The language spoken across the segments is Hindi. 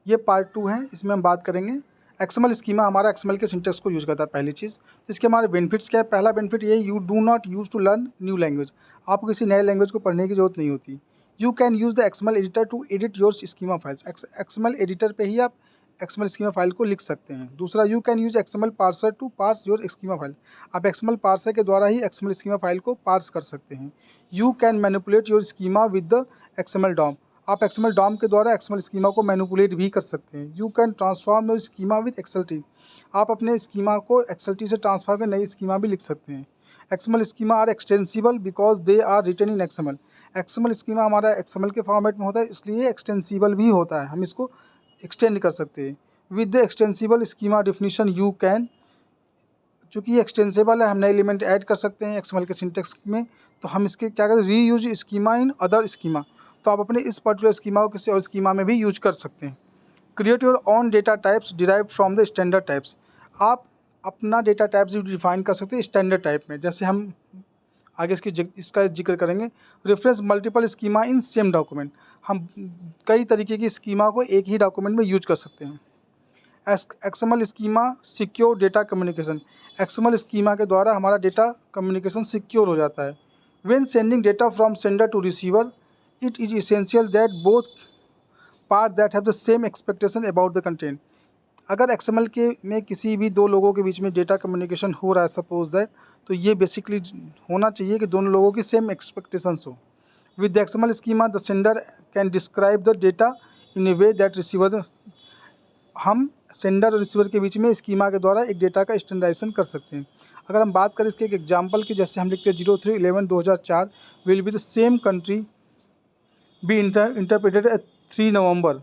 ये पार्ट 2 है, इसमें हम बात करेंगे एक्सएमएल स्कीमा हमारा एक्सएमएल के सिंटेक्स को यूज़ करता है पहली चीज़। तो इसके हमारे बेनिफिट्स क्या है? पहला बेनिफिट ये, you do not use to learn new language. आपको किसी नए लैंग्वेज को पढ़ने की जरूरत नहीं होती। You can use the XML editor to edit your schema files. XML editor पे ही आप एक्सएमएल स्कीमा फाइल को लिख सकते हैं। दूसरा, you can use XML parser to parse your schema file. आप एक्सएमएल पार्सर के द्वारा ही एक्सएमएल स्कीमा फाइल को पार्स कर सकते हैं। You can manipulate your schema with the XML DOM. आप एक्सएमएल डॉम के द्वारा एक्सएमएल स्कीमा को मैनिपुलेट भी कर सकते हैं। You can transform your schema with XLT. आप अपने स्कीमा को एक्सएलटी से ट्रांसफर कर नई स्कीमा भी लिख सकते हैं। XML schema are extensible because they are written in XML. XML schema हमारा एक्सएमएल के फॉर्मेट में होता है, इसलिए एक्सटेंसिबल भी होता है, हम इसको एक्सटेंड कर सकते हैं। With the extensible schema definition you can, चूँकि ये एक्सटेंसिबल है, हम नए एलिमेंट ऐड कर सकते हैं एक्सएमएल के सिंटेक्स में, तो हम इसके क्या कहते हैं, री use schema in other schema. तो आप अपने इस पर्टिकुलर स्कीमा को किसी और स्कीमा में भी यूज कर सकते हैं। Create your on data types derived from the standard types. आप अपना डेटा टाइप्स भी डिफाइन कर सकते हैं स्टैंडर्ड टाइप में। जैसे हम आगे इसका जिक्र करेंगे। Reference multiple schema in same document. हम कई तरीके की स्कीमा को एक ही डॉक्यूमेंट में यूज कर सकते हैं। XML schema secure data communication. XML schema के द्वारा हमारा डेटा कम्युनिकेशन सिक्योर हो जाता है। When sending data from sender to receiver, it is essential that both part that have the same expectation about the content. अगर एक्सएमएल के में किसी भी दो लोगों के बीच में डेटा कम्युनिकेशन हो रहा है सपोज दैट, तो ये बेसिकली होना चाहिए कि दोनों लोगों की सेम एक्सपेक्टेशंस हो। With the XML schema the sender can describe the data in A way that receiver, हम सेंडर और रिसीवर के बीच में स्कीमा के द्वारा एक डेटा का स्टैंडर्डाइजेशन कर सकते हैं। अगर हम बात करें इसके एक एग्जांपल की, जैसे हम लिखते हैं 03/11/2004 will be the same country be interpreted at 3 November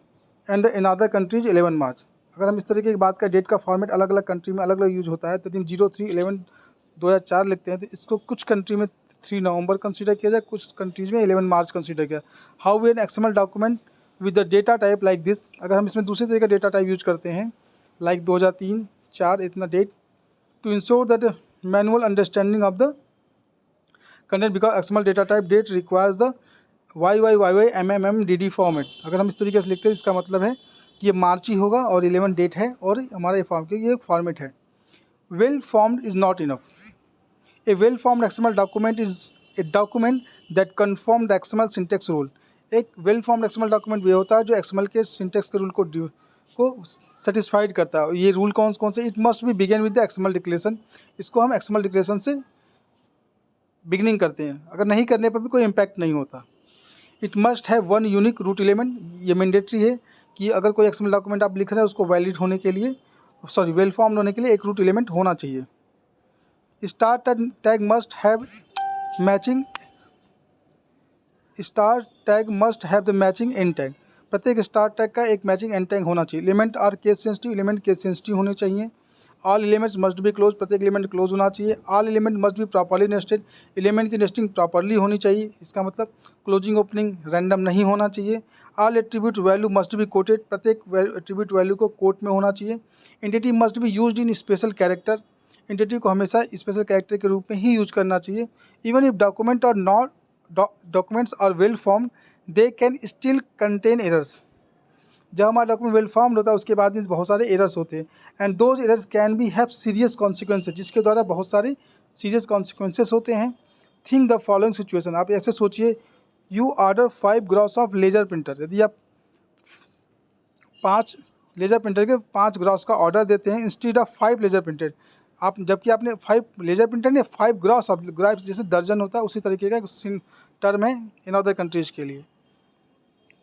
and in other countries 11 March. अगर हम इस तरीके की बात करें, डेट का फॉर्मेट अलग अलग कंट्री में अलग अलग यूज होता है, तो 03/11/2004 लिखते हैं, तो इसको कुछ कंट्री में 3 नवंबर कंसीडर किया जाए, कुछ कंट्रीज में 11 मार्च कंसीडर किया। How an XML document with the data type like this. अगर हम इसमें दूसरे तरीके का डेटा टाइप यूज करते हैं, लाइक 2003-4 इतना date, to ensure that manual understanding of the content because XML data type date requires the YYYYMMMDD format. अगर हम इस तरीके से लिखते हैं, इसका मतलब है कि ये मार्च ही होगा और 11 डेट है और हमारा ये फॉर्म, क्योंकि ये फॉर्मेट है। Well formed is not enough. A well formed XML document is a document that confirm the XML syntax rule. एक वेल फॉर्म्ड एक्सएमएल डॉक्यूमेंट भी होता है जो एक्सएमएल के सिंटेक्स के रूल को सेटिस्फाइड करता है। ये रूल कौन कौन से? इट मस्ट भी begin with the XML declaration. इसको हम एक्सएमएल डिक्लेरेशन से बिगिनिंग करते हैं, अगर नहीं करने पर भी कोई इम्पैक्ट नहीं होता। It must have one unique root element. ये मैंडेटरी है कि अगर कोई एक्सएमएल डॉक्यूमेंट आप लिख रहे हैं, उसको वैलिड होने के लिए, वेल फॉर्म्ड होने के लिए एक रूट एलिमेंट होना चाहिए। Star tag must have matching star tag must have the matching end tag. प्रत्येक स्टार टैग का एक मैचिंग एंड टैग होना चाहिए। Element are case sensitive, element case sensitive होने चाहिए। All elements must be close, प्रत्येक एलिमेंट क्लोज होना चाहिए। All element must be properly nested, element की नेस्टिंग प्रॉपर्ली होनी चाहिए। इसका मतलब क्लोजिंग ओपनिंग रैंडम नहीं होना चाहिए। All attribute value must be coated, प्रत्येक एट्रीब्यूट वैल्यू को कोट में होना चाहिए। Entity must be used in special character, entity को हमेशा स्पेशल कैरेक्टर के रूप में ही यूज करना चाहिए। इवन इफ डॉक्यूमेंट और not documents are well formed, they can still contain errors। जब हमारा डॉक्यूमेंट वेल फॉर्म्ड होता है, उसके बाद में बहुत सारे एरर्स होते हैं, and those errors can be have serious consequences, जिसके द्वारा बहुत सारे सीरियस कॉन्सिक्वेंसेस होते हैं। Think the following situation. आप ऐसे सोचिए, you order 5 gross of laser printer. यदि आप 5 लेजर प्रिंटर के 5 ग्रॉस का ऑर्डर देते हैं इंस्टीड ऑफ 5 लेजर प्रिंटर, आप जबकि आपने 5 लेजर प्रिंटर ने 5 ग्रॉस ऑफ, ग्राफ्स जैसे दर्जन होता है उसी तरीके का टर्म है इन अदर कंट्रीज के लिए।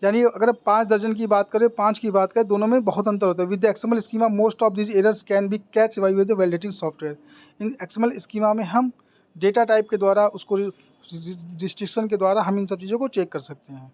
यानी अगर 5 दर्जन की बात करें, 5 की बात करें, दोनों में बहुत अंतर होता है। With the XML schema most of this errors can be catch by with the validating software. इन एक्सएमएल स्कीमा में हम डेटा टाइप के द्वारा, उसको रिस्ट्रिक्शन के द्वारा हम इन सब चीज़ों को चेक कर सकते हैं।